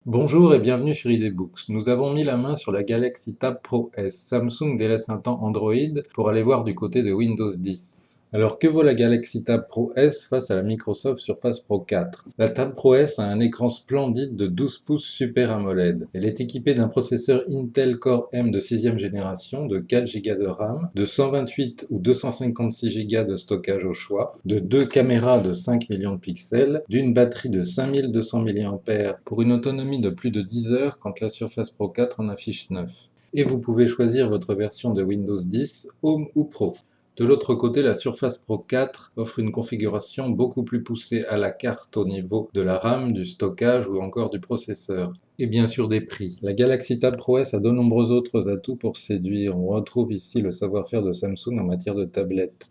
Bonjour et bienvenue sur IDBooks. Nous avons mis la main sur la Galaxy Tab Pro S. Samsung délaisse un temps Android pour aller voir du côté de Windows 10. Alors que vaut la Galaxy Tab Pro S face à la Microsoft Surface Pro 4? La Tab Pro S a un écran splendide de 12 pouces Super AMOLED. Elle est équipée d'un processeur Intel Core M de 6e génération, de 4 Go de RAM, de 128 ou 256 Go de stockage au choix, de deux caméras de 5 millions de pixels, d'une batterie de 5200 mAh pour une autonomie de plus de 10 heures quand la Surface Pro 4 en affiche 9. Et vous pouvez choisir votre version de Windows 10, Home ou Pro. De l'autre côté, la Surface Pro 4 offre une configuration beaucoup plus poussée à la carte au niveau de la RAM, du stockage ou encore du processeur. Et bien sûr des prix. La Galaxy Tab Pro S a de nombreux autres atouts pour séduire. On retrouve ici le savoir-faire de Samsung en matière de tablette.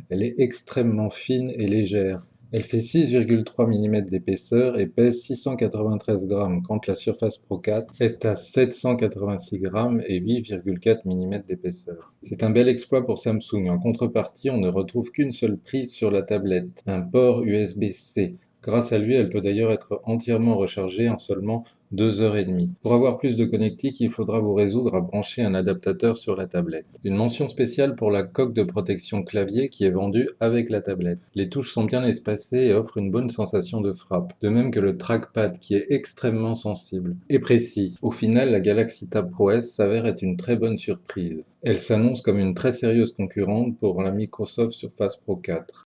Elle est extrêmement fine et légère. Elle fait 6,3 mm d'épaisseur et pèse 693 grammes, quand la Surface Pro 4 est à 786 grammes et 8,4 mm d'épaisseur. C'est un bel exploit pour Samsung. En contrepartie, on ne retrouve qu'une seule prise sur la tablette, un port USB-C. Grâce à lui, elle peut d'ailleurs être entièrement rechargée en seulement 2 h 30. Pour avoir plus de connectique, il faudra vous résoudre à brancher un adaptateur sur la tablette. Une mention spéciale pour la coque de protection clavier qui est vendue avec la tablette. Les touches sont bien espacées et offrent une bonne sensation de frappe, de même que le trackpad qui est extrêmement sensible et précis. Au final, la Galaxy Tab Pro S s'avère être une très bonne surprise. Elle s'annonce comme une très sérieuse concurrente pour la Microsoft Surface Pro 4.